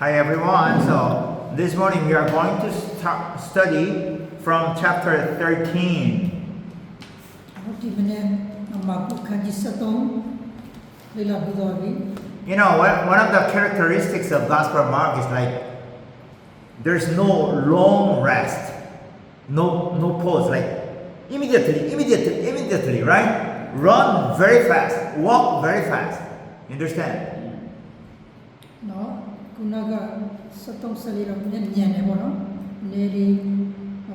Hi everyone. So this morning we are going to study from chapter 13. You know, one of the characteristics of Gospel of Mark is like there's no long rest, no pause, like immediately, right? Run very fast, walk very fast. You understand? No, kunaga satong salira nyen bono neri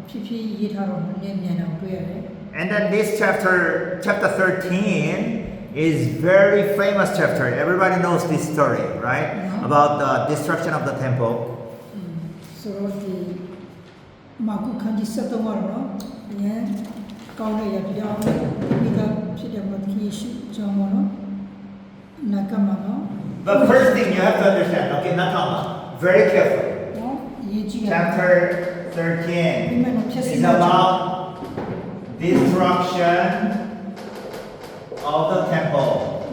pipi yitharo nyen tuyare. And then this chapter 13 is very famous chapter. Everybody knows this story, right? Yeah. About the destruction of the temple. So the maku kanji satong waro nyen kauna ya bidao bida pide matki shi jamono nakamano. The first thing you have to understand, okay, Nakama, very carefully. Chapter 13 is about destruction of the temple.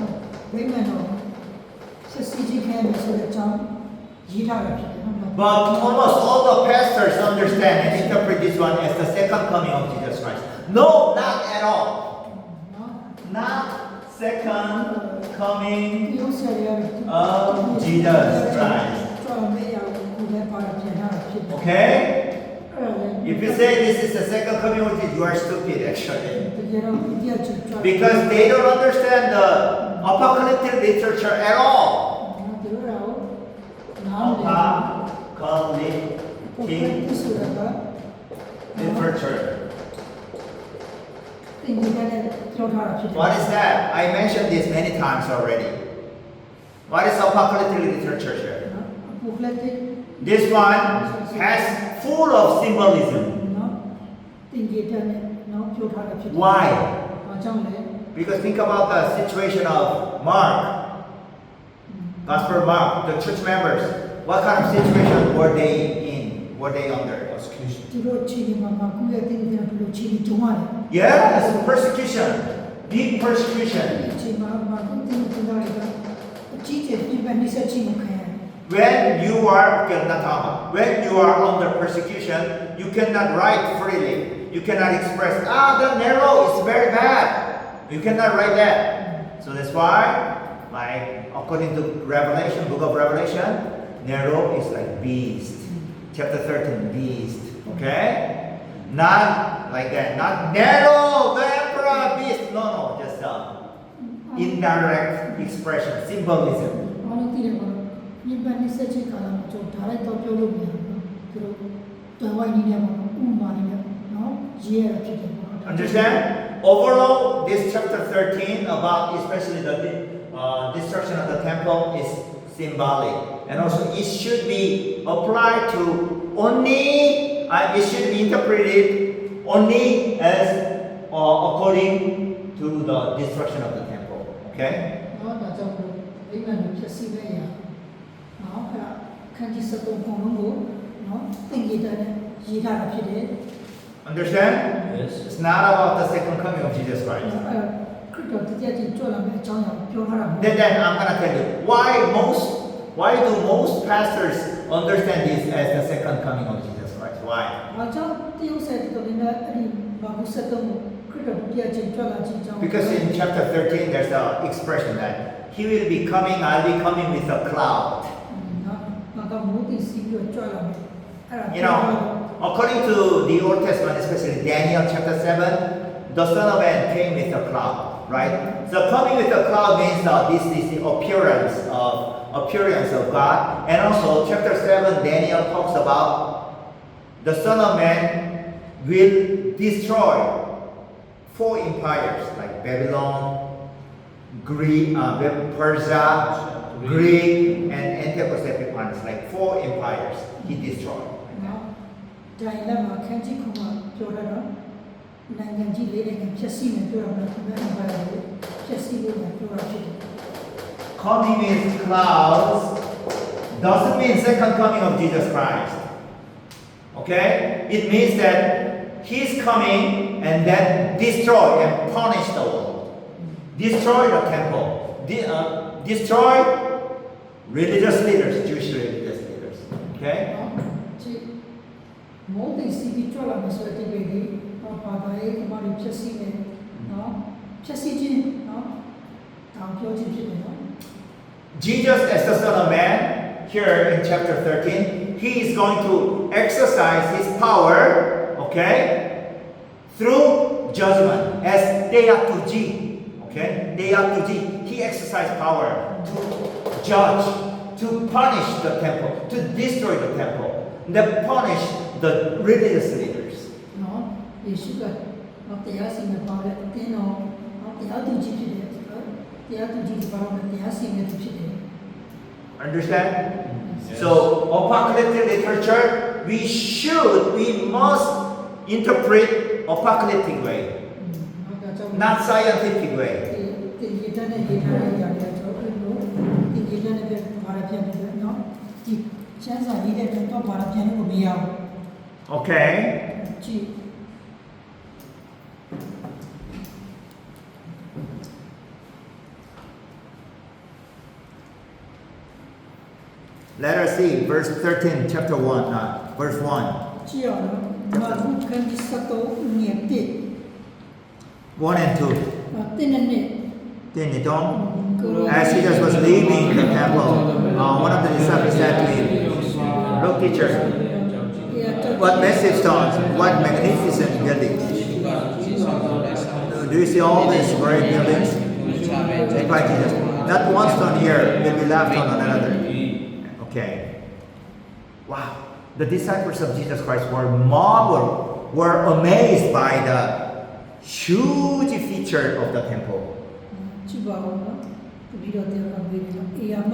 But almost all the pastors understand and interpret this one as the second coming of Jesus Christ. No, not at all. Not second coming of Jesus Christ. Okay? If you say this is the second coming of Jesus, you are stupid actually. Because they don't understand the apocalyptic literature at all. Apocalyptic literature. What is that? I mentioned this many times already. What is apocalyptic literature here? This one has full of symbolism. Why? Because think about the situation of Mark, Gospel of Mark, the church members. What kind of situation were they in? Were they under persecution? Yes, persecution. Big persecution. When you are under persecution, you cannot write freely. You cannot express, the Nero is very bad. You cannot write that. So that's why, like according to Revelation, book of Revelation, Nero is like beast. Chapter 13, beast. Okay? Not like that. Not Nero, the emperor, beast. No, just indirect expression, symbolism. Understand? Overall, this chapter 13 about especially the destruction of the temple is symbolic, and also it should be applied to only. It should be interpreted only as according to the destruction of the temple. Okay? Understand? Yes. It's not about the second coming of Jesus Christ. Then I'm gonna tell you why do most pastors understand this as the second coming of Jesus Christ? Why? Because in chapter 13 there's an expression that he will be coming, I'll be coming with a cloud. You know, according to the Old Testament, especially Daniel chapter 7, the Son of Man came with a cloud, right? So coming with a cloud means this is the appearance of God. And also chapter 7, Daniel talks about the Son of Man will destroy 4 empires like Babylon, Greek, Persia, Greek, and Antiochus Epiphanes, like 4 empires he destroyed. Coming with clouds doesn't mean second coming of Jesus Christ. Okay? It means that he's coming and then destroy and punish the world. Destroy the temple. Destroy religious leaders, Jewish religious leaders. Okay? ကြည့်မောတိစီပြီးကြွလာမယ်ဆိုတဲ့အတိတ်တွေဘာသာရေးကမှလည်းဖြည့်ဆည်းတယ်နော်ဖြည့်ဆည်းခြင်းနော်တောင်ပြောခြင်းဖြစ်တယ်နော် Jesus as the Son of Man, here in chapter 13, he is going to exercise his power, okay, through judgment as Deatuji. Okay? Deatuji. He exercised power to judge, to punish the temple, to destroy the temple, then punish the religious leaders. နော်ယေရှုကတရားစီရင်ပါတဲ့အတင်းတော်တရားသူကြီးဖြစ်တယ်တရားသူကြီးပါတော့တရားစီရင်သူဖြစ်တယ် Understand? So, apocalyptic literature, we must interpret apocalyptic way, ဒါကြောင့် not scientific way. ဒီဒီတန်းနဲ့ဒီထားရရတယ်ဆိုတော့ဒီဒီတန်းနဲ့ဘာရပြန်နေတယ်နော်ဒီချမ်းသာရေးတဲ့တော့ဘာရပြန်လို့မရဘူး Okay? ကြည့် Let us see verse 13, chapter 1, verse 1. ကြည့်ရအောင်မာကုခန်းကြီး73ငွေ1 1 and 2. တင်းနဲ့ Then you don't. As Jesus was leaving the temple, one of the disciples said to him, "Look, teacher, what massive stones, what magnificent buildings. Do you see all these great buildings?" Replied Jesus, "Not one stone here will be left on another." Okay. Wow. The disciples of Jesus Christ were amazed by the huge feature of the temple. ကြည့်ပါဦးနော်တပီတော့တရားကမေးတယ်နော်အေယာမ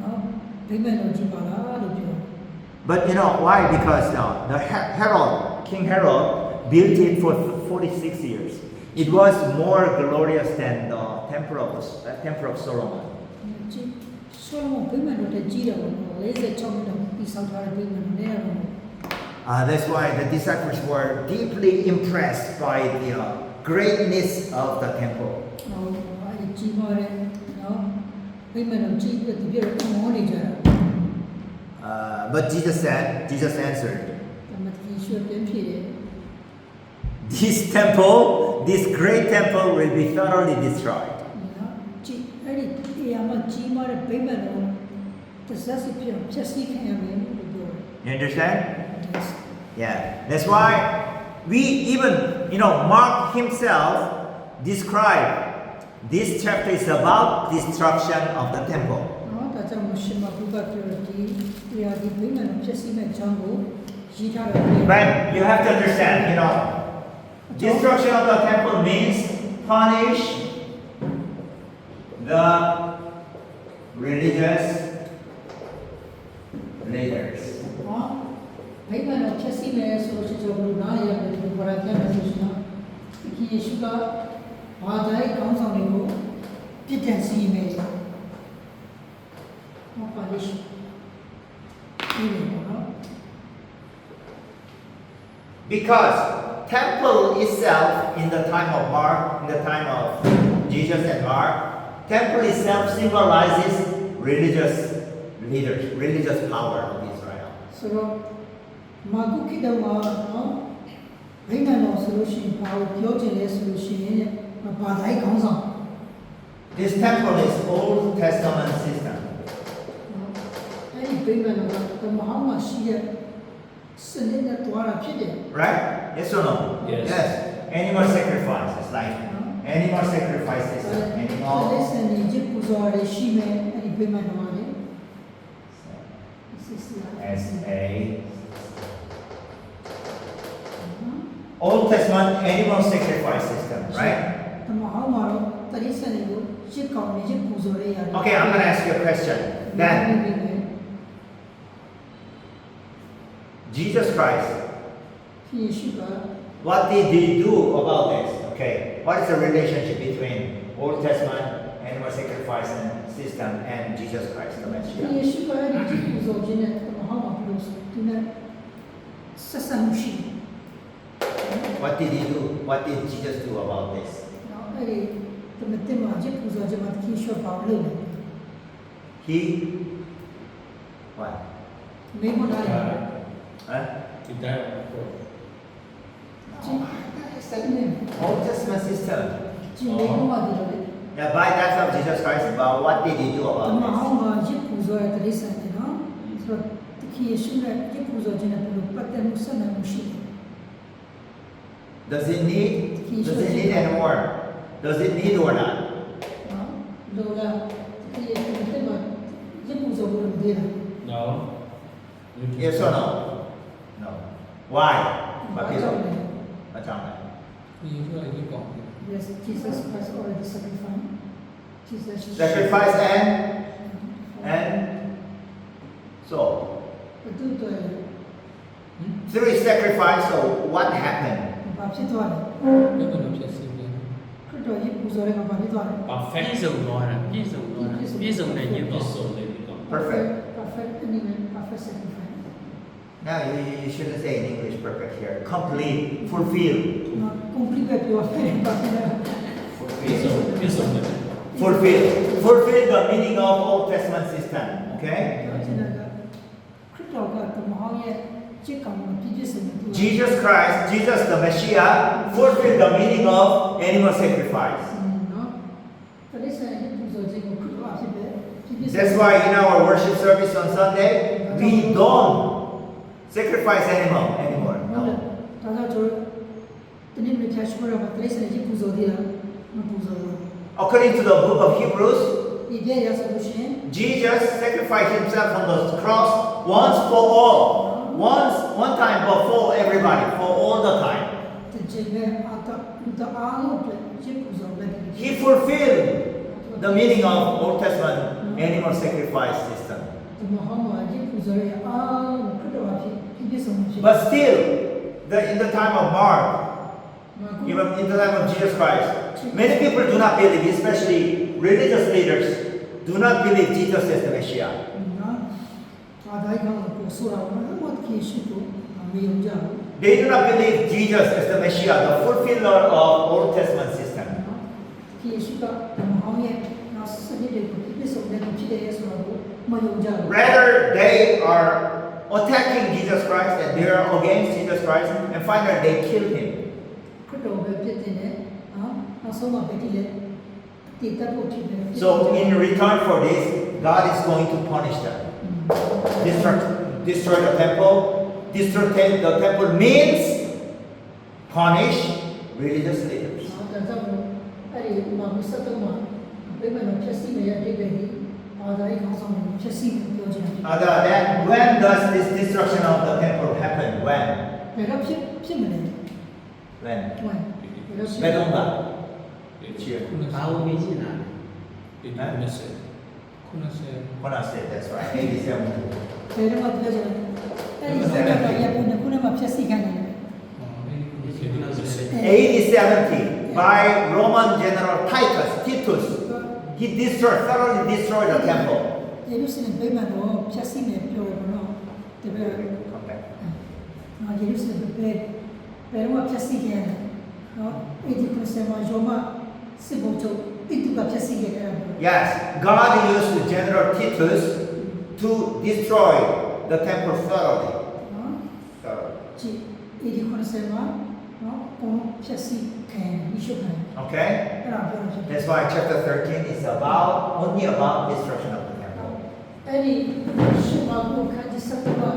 နော်ဗိမာန်တော်ကြည့်ပါလားလို့ပြော But you know why? Because King Herod built it for 46 years. It was more glorious than the temple of Solomon. ကြည့်ဆိုတော့ဗိမာန်တော်တကြီးတယ်ပေါ့နော်46မိနစ်ပြီးဆောက်ထားတဲ့ဗိမာန်တော်နဲ့တော့ That's why the disciples were deeply impressed by the greatness of the temple. ဟောအဲဒီကြီးမားတဲ့နော်ဗိမာန်တော်ကြီးတဲ့ဒီပြည့်မောနေကြတာ But Jesus answered, တမတ်ကြီးရွှေပြန်ဖြစ်တယ် "This temple, this great temple will be thoroughly destroyed." နော်ကြည့်အဲ့ဒီအေယာမကြီးမားတဲ့ဗိမာန်တော်တစ်ဆက်စီဖြစ်ဖြည့်ဆည်းခံရမယ်လို့ပြောတယ် You understand? Yeah. That's why we even, Mark himself described this chapter is about destruction of the temple. နော်ဒါကြောင့်မို့ရှင်မဘုရားပြောတဲ့ဒီတရားဒီဗိမာန်တော်ဖြည့်ဆည်းမဲ့အကြောင်းကိုရေးထားတယ် But you have to understand, destruction of the temple means punish the religious leaders. နော်ဗိမာန်တော်ဖြည့်ဆည်းမဲ့ဆိုလို့ရှိရင်ကျွန်တော်နားရရတယ်ဒီဘာသာပြန်လို့ရှိရင်ဒီယေရှုကဘာသာရေးကောင်းဆောင်တွေကိုပြစ်ဒဏ်စီရင်မယ်ဟောပါလိရှိဒီလိုနော် Because temple itself in the time of Mark, in the time of Jesus and Mark, temple itself symbolizes religious leaders, religious power of Israel. ဆိုတော့မာကုကိတော်မှာနော်ဗိမာန်တော်ဆိုလို့ရှိရင်ဘာကိုပြောချင်လဲဆိုလို့ရှိရင်ဘာသာရေးကောင်းဆောင် This temple is Old Testament system. အဲ့ဒီဗိမာန်တော်ကမဟာမရှိတဲ့စနစ်နဲ့တွားတာဖြစ်တယ် Right? Yes or no? Yes. Animal sacrifices, like animal sacrifices, ဒါ animal. လည်းစနေဂျစ်ပူဇော်ရရှိမယ်အဲ့ဒီဗိမာန်တော်ကလေ As a Old Testament animal sacrifice system, right? တမဟောင်းမှာတော့တရိစံတွေကိုရှစ်ကောင်နေချင်းပူဇော်ရရတယ် Okay, I'm going to ask you a question. Then, Jesus Christ, ယေရှုက what did he do about this? Okay, what is the relationship between Old Testament animal sacrifice and system and Jesus Christ, the ယေ Messiah? ရှုကအဲ့ဒီပူဇော်ခြင်းနဲ့တမဟောင်းမှာပြုလို့ဒီနဲ့ဆက်ဆံမှုရှိတယ် What did he do? What did Jesus do about this? နော်အဲ့ဒီတမတင်မှာဂျစ်ပူဇော်ခြင်းမှာတခင်ရှော့ပါလို့ He what? မေးခွန်းထားတယ် Huh? Thì ta Old Testament system. ကျင်မေးခွန်းပါတယ်လေ Yeah, by death of Jesus Christ, but what did he do ဒီ about မှာ this? ဟောင်းကရစ်ပူဇော်တဲ့တိရစ္ဆာန်တွေနော်ဆိုတော့တခီယေရှုနဲ့ရစ်ပူဇော်ခြင်းနဲ့ဘယ်လိုပတ်သက်မှုဆက်နွယ်မှုရှိလဲ Does it need? Does it need any more? Does it need or not? နော်လောကတခီယေရှုတဲ့မှာရစ်ပူဇော်ဖို့မသေးတာ No. Yes or no? No. Why? ဘာ But ကြောင့်လဲ Thì chúng ta đi cỏ. Yes Jesus Christ already sacrificed Jesus Sacrifice and so ဘယ်သူတွေ through his sacrifice. So what happened? ဘာဖြစ်သွားလဲ Nếu mà nó sẽ sinh ra ခရစ်တော်ရစ်ပူဇော်တဲ့မှာဘာဖြစ်သွားလဲ perfect. ပြည့်စုံသွားတာပြည့်စုံသွားတာပြည့်စုံတဲ့ညစ် Biết တော့ rồi lên đi cỏ. Perfect. perfect anyway perfect sacrifice Now you shouldn't say in English perfect here. Complete, fulfilled, နော် complete ပဲပြောတယ်ဘာဖြစ်လဲ Biết rồi lên. fulfilled, fulfilled the meaning of Old Testament system. Okay. ပြောချင်တာကခရစ်တော်ကတမဟောင်းရဲ့จิตကောင်ကိုပြည့်ပြည့်စုံစုံသူ Jesus Christ, Jesus the Messiah, fulfilled the meaning of animal sacrifice. နော်တရိစ္ဆာန်ရစ်ပူဇော်ခြင်းကိုခရစ်တော်အဖြစ်ပဲပြည့်ပြည့်စုံ That's why in our worship service on Sunday, we don't sacrifice animal anymore. ဟုတ်တယ် No. ဒါကြောင့်ကျွန်တော်တနေ့နေ့ဖြတ်ရှုရမှာတရိစ္ဆာန်ရစ်ပူဇော်သေးတာမပူဇော်ဘူး According to the book of Hebrews, ဒီပြရဆိုလို့ရှိရင် Jesus sacrificed himself on the cross once for all. One time for everybody, for all the time. တကြိမ်ပဲအာတလူတအားလုံးအတွက်ရစ်ပူဇော်လိုက်တယ် He fulfilled the meaning of Old Testament animal sacrifice system. ဒီမှာဟောမှာရစ်ပူဇော်ရဲ့အားလုံးခရစ်တော်အဖြစ်ပြည့်ပြည့်စုံစုံရှိ But still, in the time of Mark, even in the time of Jesus Christ, many people do not believe, especially religious leaders, do not believe Jesus is the Messiah. နော်အာဒါကကိုဆိုတာဘာလို့ခေရှိတော့မယုံကြဘူး They do not believe Jesus is the Messiah, the fulfiller of Old Testament system. ခေရှိကမဟောင်းရဲ့နောက်စနစ်တွေကိုပြည့်စုံတဲ့ဖြစ်တဲ့ဆိုတော့မယုံကြဘူး Rather, they are attacking Jesus Christ and they are against Jesus Christ, and finally they kill him. ခရစ်တော်ပဲဖြစ်တဲ့နော်နောက်ဆုံးမှာပဲဒီလေတည်တတ်ဖို့ဖြစ်တယ် So, in return for this, God is going to punish them. Destroy the temple. Destroy the temple means punish religious leaders. ဒါကြောင့်အဲ့ဒီမှာမစတော့မှာဘယ်မှာဖြစ်စီနေရတဲ့ပြည်အာဒါကြီးခေါင်းဆောင်တွေဖြစ်စီပြောချင်တယ် Then when does this destruction of the temple happen? When? ဘယ်တော့ဖြစ်မလဲ When? ဘယ်တော့ဖြစ် Medonga. Cheer. ဘာလို့မေးချင်တာလဲ Thì nó sẽ. Nó sẽ. When I said that's right. 87. ဘယ်တော့ပြောချင်လဲအဲ့ဒီစကားကရပုံနဲ့ခုနကဖြစ်စီခိုင်းတယ် Thì nó sẽ. AD 70 by Roman General Titus. He thoroughly destroyed the temple. ယေရုရှလင်ပြည်မှာတော့ဖြစ်စီနေပြောရတော့တပည့် Come back. ယေရုရှလင်ပြည်ဘယ်တော့ဖြစ်စီခဲ့တယ်နော်အဲ့ဒီကိုစမဂျိုမာစစ်ဘုတ်ချုပ်တိတူကဖြစ်စီခဲ့တယ် Yes, God used General Titus to destroy the temple thoroughly. နော် Thoroughly. ကြည့်အဲ့ဒီကိုစမနော်ကိုဖြစ်စီခံမိရှုခံ Okay? အဲ့ဒါပြောချင် That's why chapter 13 is only about destruction of the temple. အဲ့ဒီရှုမှာကိုခါကြီးစက်တော့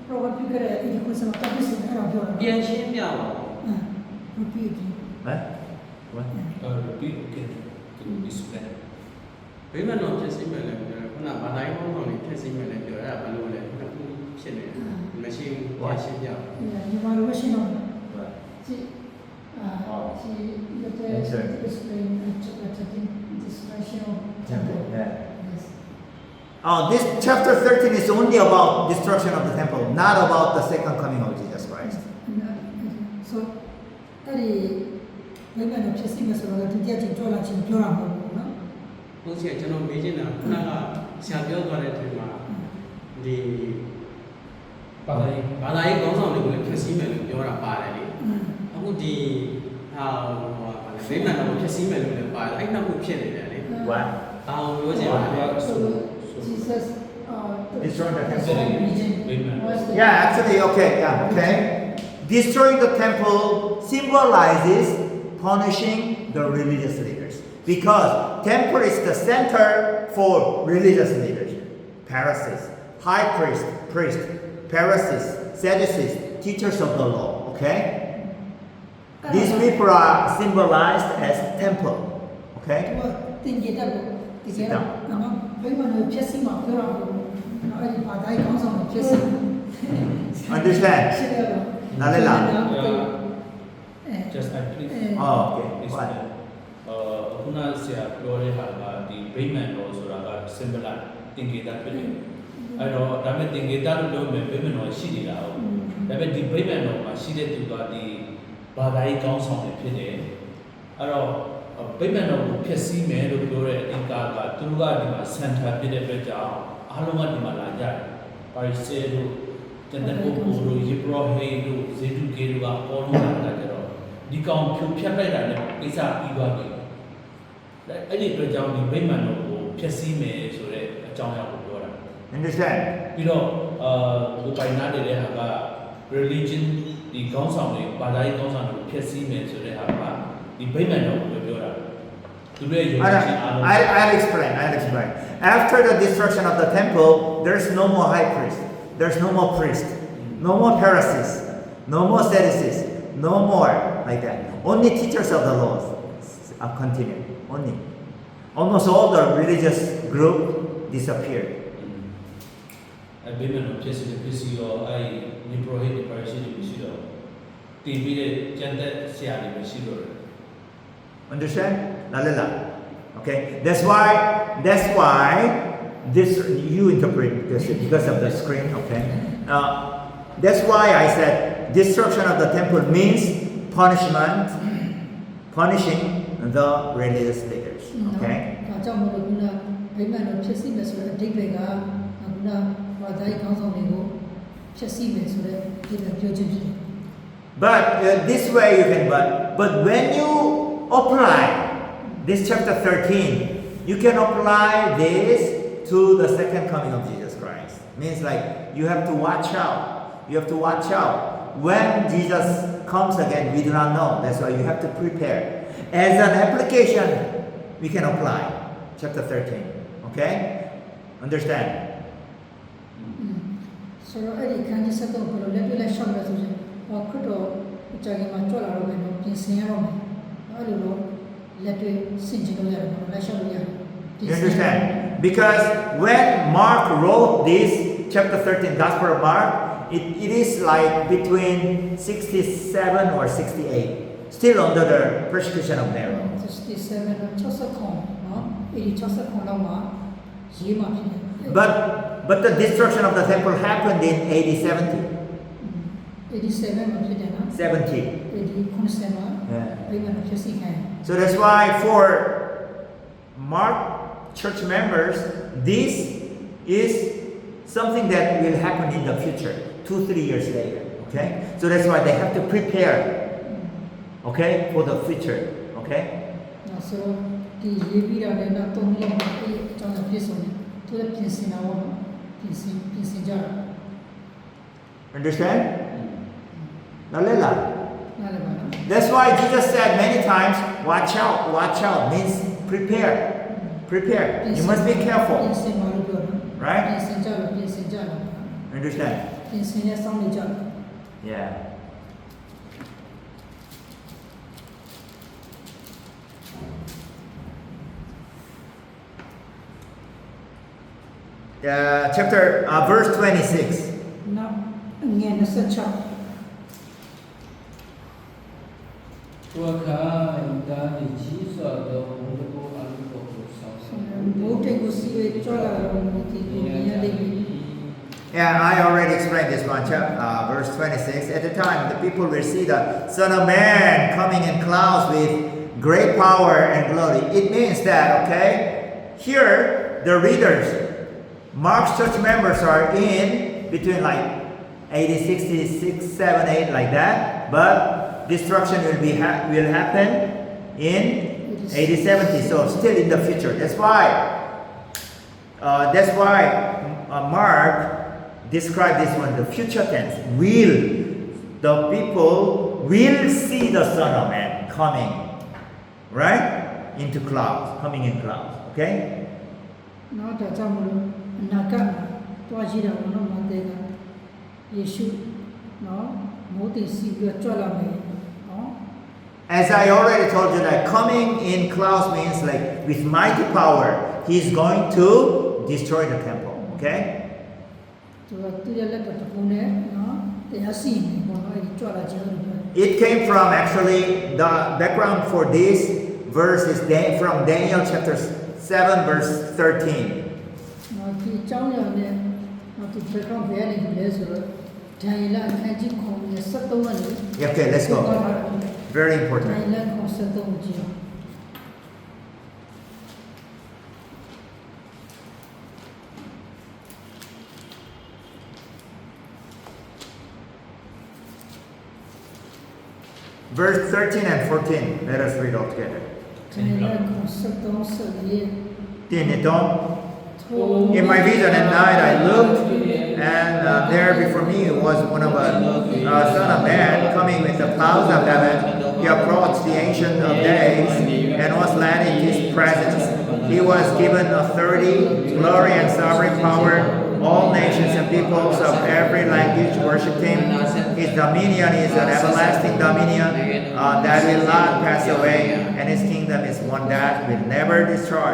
ပြောပြကြတဲ့အဲ့ဒီကိုစမတပ်ပြီးစအဲ့ဒါပြောတာ ပြန်ရှင်းပြပါ repeat What? What? Repeat again. To display. ဘိမန်တော်ဖြစ်စီမယ်လည်းပြောခုနဗတိုင်းကောင်းဆောင်လေးဖြစ်စီမယ်လည်းပြောအဲ့ဒါဘယ်လိုလဲခုနဖြစ်နေမရှိဘူးပြန်ရှင်းပြ ဒီမှာလို့ရှိတော့ What? ကြည့်ဒီတဲ့ explain discussion Temple. Yeah. Oh, this chapter 13 is only about destruction of the temple, not about the second coming of Jesus Christ. so အဲ့ဒီဘယ်မှာဖြစ်စီမယ်ဆိုတော့ဒီကြည့်ကြောလာချင်းပြောတာမဟုတ်ဘူးနော် ဟုတ်ချင်ကျွန်တော်မေးချင်တာခုနကဆရာပြောသွားတဲ့အချိန်မှာဒီ Bà đây. ဘာသာရေးကောင်းဆောင်တွေကိုလည်းဖြစ်စီမယ်လို့ပြောတာပါတယ်လေအခုဒီဟာဗိမန်တော်ဖြစ်စီမယ်လို့လည်းပါတယ်အဲ့နောက်ကိုဖြစ်နေတယ်လေ What? ဘာလို့ပြောချင်ပါလဲ so Jesus Destroying the That's temple. one region. What's the- Yeah, actually, okay, yeah, okay. Destroying the temple symbolizes punishing the religious leaders. Because temple is the center for religious leaders. Pharisees, high priest, Pharisees, Sadducees, teachers of the law, okay? These people are symbolized as temple, okay? သူကတင်ကြတဲ့ဒီကဲနော်ဘယ်မှာလို့ဖြစ်စီမှာပြောတာဘူးနော်အဲ့ဒီဘာသာရေးကောင်းဆောင်ကိုဖြစ်စီ Understand? ရှင်းရတော့ နားလည်လား just I please Oh, okay. is Fine. that ခုနဆရာပြောတဲ့ဟာကဒီဗိမာန်တော်ဆိုတာက symbol တင်ကေတာဖြစ်တယ်အဲ့တော့ဒါပေမဲ့တင်ကေတာလို့ပြောမယ်ဗိမာန်တော်ရှိနေတာဟုတ်ဒါပေမဲ့ဒီဗိမာန်တော်မှာရှိတဲ့သူကဒီဘာသာရေးကောင်းဆောင်တွေဖြစ်တယ်အဲ့တော့ဗိမာန်တော်ကိုဖျက်ဆီးမယ်လို့ပြောတဲ့အင်္ကာကသူတို့ကဒီမှာ center ဖြစ်တဲ့အတွက်ကြောင့်အားလုံးကဒီမှာလာကြတယ်ပါရီဆေတို့တန်တပုဂ္ဂိုလ်တို့ယေဘရဟိတို့ဇေဒုကေတို့ကပေါ်လို့လာကြတော့ဒီကောင်ဖြိုဖျက်လိုက်တာနဲ့ကိစ္စပြီးသွားပြီအဲ့ဒီအတွက်ကြောင့်ဒီဗိမာန်တော်ကိုဖျက်ဆီးမယ်ဆိုတဲ့အကြောင်းအရာကိုပြောတာ Understand? ပြီးတော့ဟိုပိုင်နာနေတဲ့ဟာက religion ဒီကောင်းဆောင်တွေဘာသာရေးကောင်းဆောင်တွေကိုဖျက်ဆီးမယ်ဆိုတဲ့ဟာကဒီဗိမာန်တော်ကိုပြောတာသူတို့ရဲ့ယုံကြည်ခြင်းအားလုံး I'll explain. After the destruction of the temple, there's no more high priest. There's no more priest. No more Pharisees. No more Sadducees. No more like that. Only teachers of the laws are continuing. Only. Almost all the religious group disappeared. အဘိမာန်တော်ဖြစ်စီရောအဲ့ဒီပရိုဟိတ်ပါရှိတယ်မရှိတော့တည်ပြီးတဲ့ကျန်တဲ့ဆရာတွေမရှိတော့တယ် Understand? Lalala. Okay. That's why this you interpret this because of the screen. Okay. That's why I said destruction of the temple means punishing the religious leaders. Okay. ဒါကြောင့်မလို့ခုနဗိမာန်တော်ဖြစ်စီမယ်ဆိုတဲ့အဓိပ္ပာယ်ကခုနဘာသာရေးကောင်းဆောင်တွေကိုဖြစ်စီမယ်ဆိုတဲ့ဒီလိုပြောချင်ဖြစ်တယ် But this way you can but when you apply this chapter 13, you can apply this to the second coming of Jesus Christ. Means like you have to watch out. You have to watch out. When Jesus comes again, we do not know. That's why you have to prepare. As an application, we can apply chapter 13. Okay? Understand? ဆိုတော့အဲ့ဒီခန်းကြီးဆက်တော့ဘယ်လိုလက်တွေ့လိုက်ရှောက်လဲဆိုရင်ခရစ်တော်အကြိုင်မှာကြွလာတော့မယ်နော်ပြင်ဆင်ရတော့မယ်အဲ့လိုတော့လက်တွေ့ဆင်ခြင်လို့ရတယ်ပေါ့လက်ရှောက်လို့ရတယ် You understand? Because when Mark wrote this chapter 13, Gospel of Mark, it is like between 67 or 68, still under the persecution of Nero. 67 60ခွန်နော်80 ခွန်လောက်မှာရေးမှာဖြစ်တယ် But the destruction of the temple happened in AD 70. 87မှာဖြစ်တယ်နော် 70. 80မှာ Yeah. ဗိမာန်တော်ဖြစ်စီခိုင်း So that's why for Mark church members, this is something that will happen in the future, 2-3 years later. Okay? So that's why they have to prepare, okay, for the future. Okay? နောက်ဆိုဒီရေးပြီးတာလည်းနောက်3နှစ်လောက်မှာအကြောင်းပြည့်စုံတယ်သူလည်းပြင်ဆင်တာပေါ့နော်ပြင်ဆင်ကြတာ Understand? Nalela. နားလည်ပါနော် That's why Jesus said many times, watch out means prepare. Prepare. You must be ပြင် careful. ဆင်ပါလို့ပြောတာ Right? ပြင်ဆင်ကြလို့ Understand? ပြင်ဆင်ရဆောင်နေကြတယ် Yeah. Verse 26. နောက်ငယ်26 我看他的计算的红豆阿鲁多少什 ဘိုးတိတ်ကိုစီဝေးကြွလာတော့ဒီမြင်ရလိမ့်မယ် Yeah, I already explained this one, verse 26. At the time, the people will see the Son of Man coming in clouds with great power and glory. It means that, okay, here, the readers, Mark's church members are in between like 80, 66, 7, 8, like that. But destruction will happen in 80, 70. So still in the future. That's why Mark described this one, the future tense. Will. The people will see the Son of Man coming, right? Into clouds, coming in clouds. Okay? နော်ဒါကြောင့်မလို့အနာဂတ်မှာတွားကြည့်တာဘောနော်မတဲ့ကယေရှုနော်မိုးတိစီပြီးတော့ကြွလာမယ်နော် As I already told you that coming in clouds means like with mighty power, he's going to destroy the temple. Okay? သူကသူရဲ့လက်တော်တစ်ခုနဲ့နော်တရားစီရင်ဘောနော်အဲ့ဒီကြွလာခြင်းလို့ပြော It came from actually the background for this verse is from Daniel chapter 7 verse 13. နော်ဒီအကြောင်းအရာနဲ့နော်ဒီပြေကောင်းဘယ်နေလဲဆိုတော့ဒိုင်လာအခန်းကြီးခုနဲ့73ကနေ Okay, let's go. Very ဒိုင် important. လာခု73ကြည့် Verse 13 and 14. Let us read all together. ဒိုင်လာခု73ဆက်ရေး In my vision at night I looked, and there before me was one of a son of man coming with the clouds of heaven. He approached the Ancient of Days and was led in his presence. He was given authority, glory, and sovereign power. All nations and peoples of every language worshipped him. His dominion is an everlasting dominion that will not pass away, and his kingdom is one that will never destroy.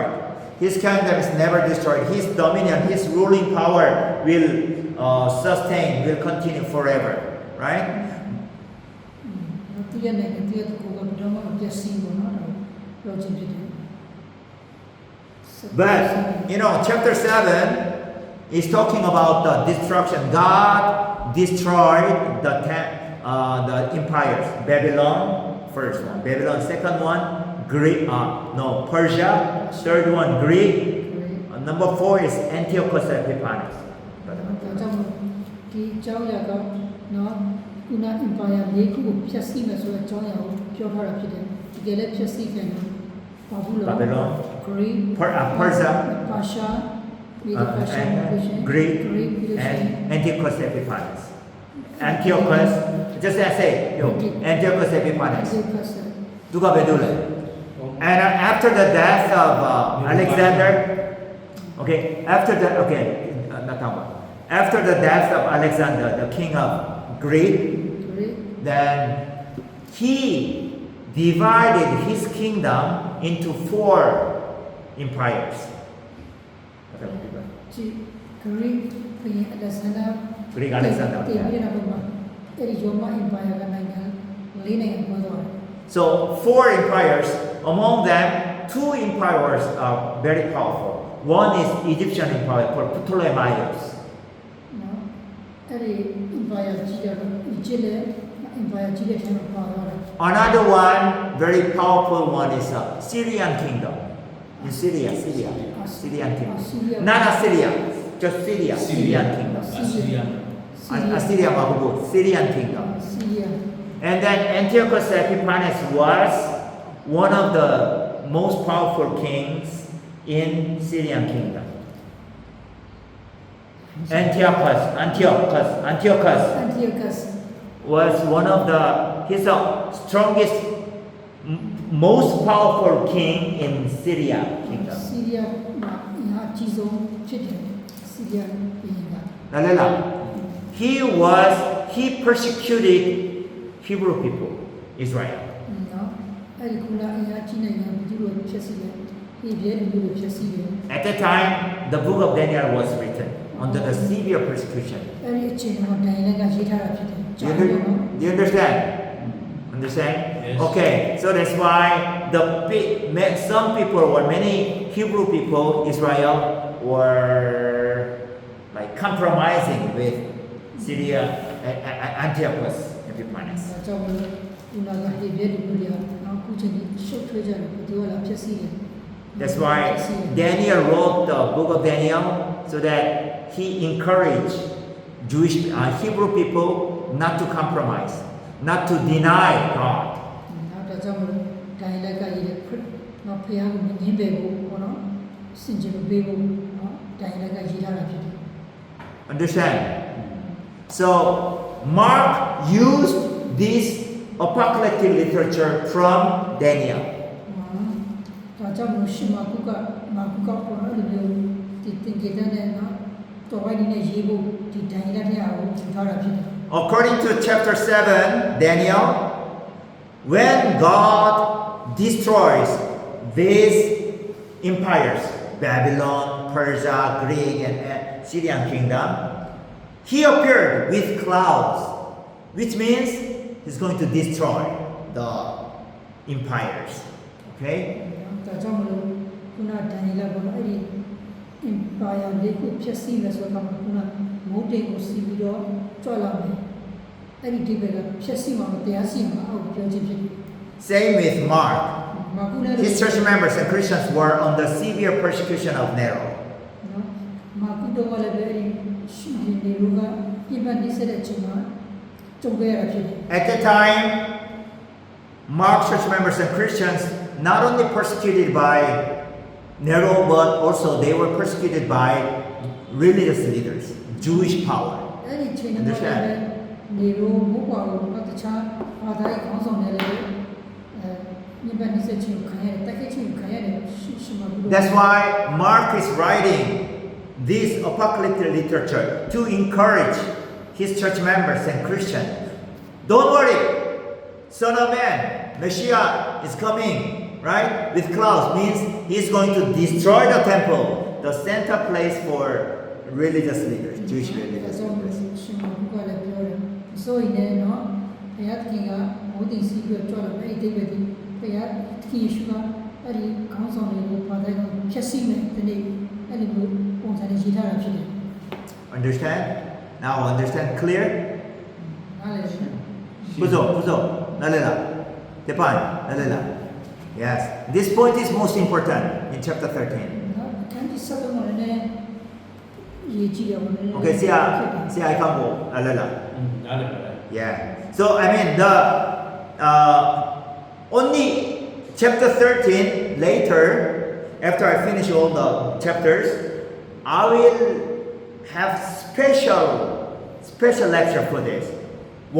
His kingdom is never destroyed. His dominion, his ruling power will sustain, will continue forever. Right? သူရဲ့နိုင်ငံသူရဲ့ကိုယ်ကဘယ်တော့မှပြည့်စုံဘူးနော်ပြောချင်ဖြစ်တယ် But, chapter 7 is talking about the destruction. God destroyed the empires. Babylon, first one. Babylon, second one, Persia. Third one, Greek. Number 4 is Antiochus Epiphanes. ဒါကြောင့်ဒီအကြောင်းအရာကနော်ခုန empire လေးခုကိုဖျက်ဆီးမယ်ဆိုတဲ့အကြောင်းအရာကိုပြောထားတာဖြစ်တယ်တကယ်လည်းဖျက်ဆီးခံတယ်ဘာဘူးလဲ Babylon, Greek Persia, Persia and Greek, and Antiochus Epiphanes. Antiochus, just as I say, Antiochus Epiphanes. 누가 베둘레? And after the death of Alexander, after the death of Alexander, the king of Greece, then he divided his kingdom into 4 empires. Greek Alexander. So 4 empires, among them 2 empires are very powerful. One is Egyptian empire called Ptolemaios. Another one, very powerful one is Syrian kingdom. In Syrian kingdom. Not Assyria, just Syrian kingdom. Syrian kingdom. And then Antiochus Epiphanes was one of the most powerful kings in Syrian kingdom. Antiochus was one of he's the strongest, most powerful king in Syria kingdom. He persecuted Hebrew people, Israel. At that time, the book of Daniel was written under the severe persecution. Do you understand? Understand? Yes. Okay, so that's why some people, or many Hebrew people, Israel, were like compromising with Syria, Antiochus Epiphanes. That's why Daniel wrote the book of Daniel so that he encouraged Hebrew people not to compromise, not to deny God. Understand? So Mark used this apocalyptic literature from Daniel. ဒါကြောင့်မို့ရှင်မာကုကပေါ်တော့ဒီလိုဒီသင်္ကေတနဲ့နော်တော်ဝိုင်းနေရေးဖို့ဒီဒန်ရက်တရားကိုယူထားတာဖြစ်တယ် According to chapter 7, Daniel, when God destroys these empires, Babylon, Persia, Greek, and Syrian kingdom, he appeared with clouds, which means he's going to destroy the empires. Okay? ဒါကြောင့်မလို့ခုနဒန်ရက်ပေါ်တော့အဲ့ဒီ empire လေးကိုဖျက်ဆီးမယ်ဆိုတော့ခုနမိုးတိမ်ကိုစီးပြီးတော့ကြွလာမယ်အဲ့ဒီဒီဘက်ကဖျက်ဆီးမှာမတရားစီမှာအောက်ပြောခြင်းဖြစ်တယ် Same with Mark. မာကုနဲ့ His church members and Christians were under severe persecution of Nero. နော်မာကုတော့လည်းပဲအဲ့ဒီရှင်ဒီလူကပြပနေစေတဲ့အချိန်မှာကြုံခဲ့ရတာဖြစ်တယ် At that time, Mark's church members and Christians not only persecuted by Nero, but also they were persecuted by religious leaders, Jewish power. အဲ့ဒီချိန်မှာလည်းနေလို့ဘုရားကတခြားဘာသာရေးခေါင်းဆောင်တွေလည်းပြပနေစေချင်ခံရတယ်တက်ခဲ့ချင်ခံရတယ်ရှင်မာကု That's why Mark is writing this apocalyptic literature to encourage his church members and Christians. Don't worry, Son of Man, Messiah is coming, right? With clouds means he's going to destroy the temple, the center place for religious leaders, Jewish religious leaders. ရှင်မာကုကလည်းပြောတယ်ဆိုရင်လည်းနော်ဘုရားသခင်ကမိုးတိမ်စီးပြီးကြွလာမယ်အဲ့ဒီပဲဒီဘုရားသခင်ယေရှုကအဲ့ဒီခေါင်းဆောင်တွေကိုဘာသာရေးဖျက်ဆီးမယ်ဒီနေ့အဲ့ဒီလိုပုံစံနဲ့ရေးထားတာဖြစ်တယ် Understand? Now understand clear? နားလည်ရှင် Puzo, nalela. Tepan, nalela. Yes. This point is most important in chapter 13. နော်အခန်းကြီး7မှာလည်းရေးကြည့်ရအောင်လည်း Okay, see I come go, nalela. နားလည်ပါတယ် Yeah. So I mean the only chapter 13 later, after I finish all the chapters, I will have special lecture for this.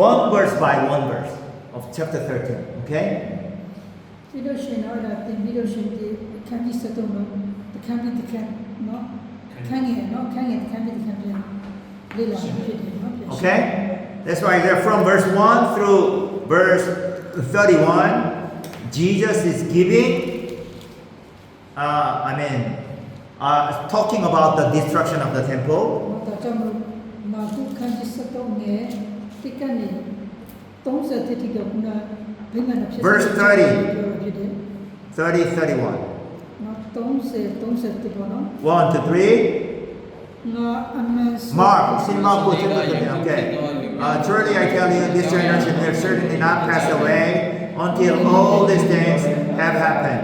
One verse by one verse of chapter 13. Okay? ပြီးတော့ရှင်တော့ဒါတင်ပြီးတော့ရှင်ဒီအခန်းကြီး7မှာအခန်းကြီးတစ်ခန်းနော်အခန်းငယ်နော်အခန်းငယ်အခန်းကြီးတစ်ခန်းပြန်လေ့လာဖြစ်တယ်နော် Okay? That's why there from verse 1 through verse 31, Jesus is giving, talking about the destruction of the temple. ဒါကြောင့်မာကုခန်းကြီး7ငယ်တိကနေ30တိတိကခုနဘိမန်ဖြစ် Verse 30. ဖြစ်တယ် 30, 31. နော်30ပေါ့နော် 1 to 3. ငါအမန် Mark, see Mark, okay. Truly I tell you, this generation will certainly not pass away until all these things have happened.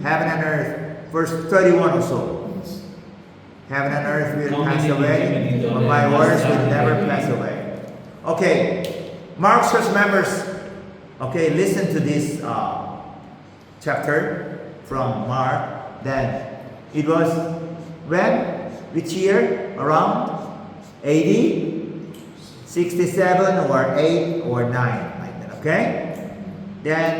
Heaven and earth, verse 31 also. Heaven and earth will pass away, but my words will never pass away. Okay, Mark's church members, okay, listen to this chapter from Mark. Then it was when? Which year? Around 80, 67 or 8 or 9, like that, okay? Then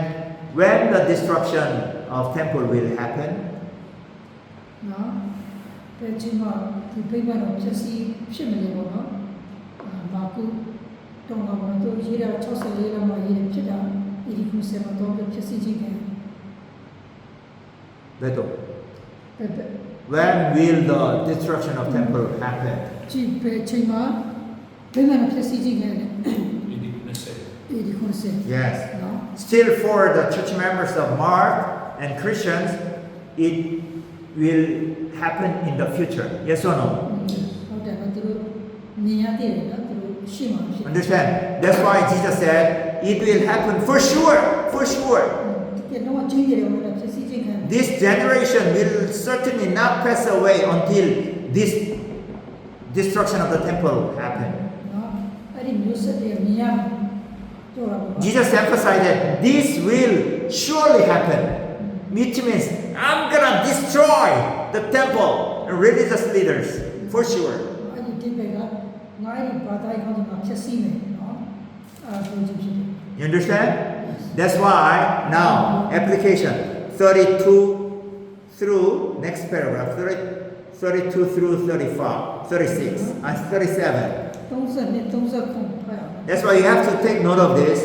when the destruction of temple will happen? နော်တဲ့ချင်းမှာဒီဘိမန်တော့ဖြစ်စီဖြစ်မလဲပေါ့နော်မာကုတော့မှာတော့ရေးတာ64လောက်မှရေးတယ်ဖြစ်တာဒီခုစမှာတော့ဖြစ်စီခြင်းခံ Beto. တဲ့ When will the destruction of temple happen? ကြည့်ပဲချိန်မှာဘိမန်တော့ဖြစ်စီခြင်းခံတယ် ဒီခုစ Yes. နော် Still for the church members of Mark and Christians, it will happen in the future. Yes or no? ဟုတ်တယ်သူတို့မြင်ရတဲ့နော်သူတို့ရှင်းမှာဖြစ် Understand? That's why Jesus said it will happen for sure. For sure. ဒီကတော့ချင်းတယ်လို့ဖြစ်စီခြင်းခံ This generation will certainly not pass away until this destruction of the temple happen. နော်အဲ့ဒီမျိုးဆက်တွေမြင်ရတော့တာပေါ့ Jesus emphasized that this will surely happen, which means I'm gonna destroy the temple and religious leaders for sure. အဲ့ဒီတိပဲ ငါအဲ့ဒီဘာသာရေးခေါင်းဆောင်ကဖြည့်ဆည်းမယ်နော်အဲ့ဒါပြောချင်ဖြစ်တယ် You understand? That's why now application 32 through next paragraph 32 through 35, 36, and 37. 32 39ဖတ်ရအောင် That's why you have to take note of this.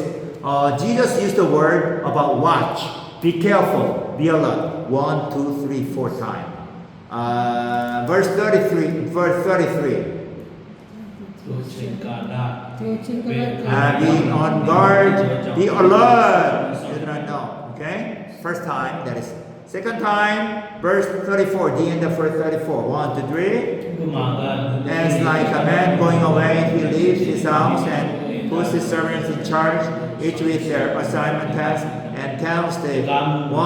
Jesus used the word about watch. Be careful, be alert. 1, 2, 3, 4 times. Verse 33, verse 33. သူချင်းကာလ သူချင်းကလည်း Be on guard, be alert. You do not know. Okay? First time, that is. Second time, verse 34, the end of verse 34. 1, 2, 3. ဥပမာက As like a man going away, he leaves his house and puts his servants in charge, each with their assignment task, and tells the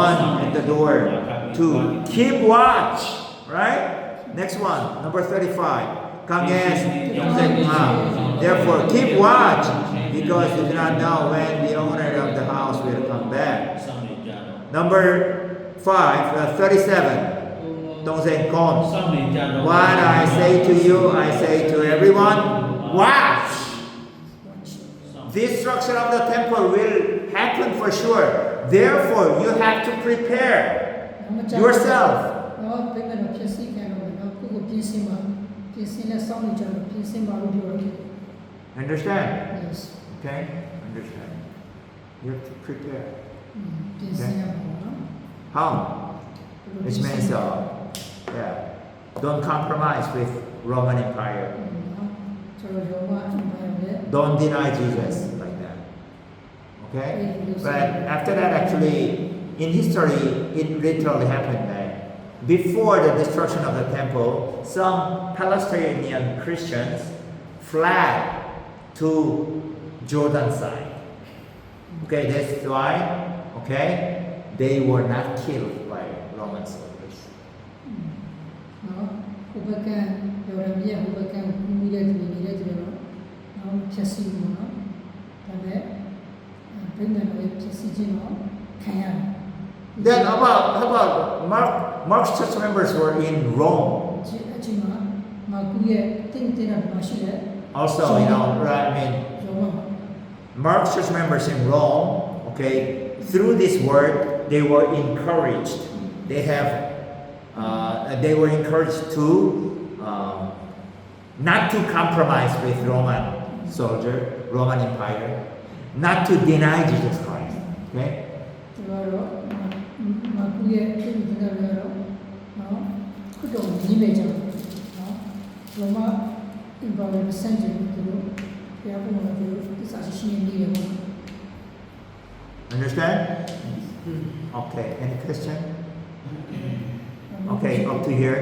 one at the door to keep watch. Right? Next one, number 35. Therefore, keep watch, because you do not know when the owner of the house will come back. စောင့်နေကြတော့ Number 37. Don't say gone. စောင့်နေကြတော့ What I say to you, I say to everyone, watch. Destruction of the temple will happen for sure. Therefore, you have to prepare yourself. နော်ပြမယ်တော့ဖြည့်ဆည်းခံတော့မယ်နော်ကိုကိုပြင်ဆင်ပါပြင်ဆင်လဲစောင့်နေကြတော့ပြင်ဆင်ပါလို့ပြောရတယ် Understand? yes Okay? Understand. You have to prepare. ပြင်ဆင်ရပါတော့ How? Which means, yeah, don't compromise with Roman Empire. ကျွန်တော်ရောမအင်ပါယာရဲ့ Don't deny Jesus like that. Okay? But after that, actually, in history, it literally happened that before the destruction of the temple, some Palestinian Christians fled to Jordan side. Okay, that's why, okay, they were not killed by Roman soldiers. နော်ဟိုဘက်ကရောရမြေဟိုဘက်ကကူမိတဲ့သူနေတဲ့သူတွေတော့နော်ဖြည့်ဆည်းမှုနော်ဒါပေမဲ့ဘယ်နဲ့လဲဖြည့်ဆည်းခြင်းတော့ခံရတယ် Then how about Mark's church members were in Rome. အချိန်မှာမာကူရဲ့တင်တင်တာမရှိတဲ့ Also, you know, right? I mean, ရောမ Mark's church members in Rome, okay, through this word, they were encouraged. They were encouraged to not to compromise with Roman soldier, Roman Empire, not to deny Jesus Christ. Okay? သူကတော့မာကူရဲ့တင်တင်တာတွေကတော့နော်ခုတော့ညီးမယ်ကြတယ်နော်ရောမအင်ပါယာစန်ဂျင်သူတို့ဘုရားပုံမှာသူတို့သစ္စာရှိရှိနေတယ်ပေါ့ Understand? Okay. Any question? Okay, up to here.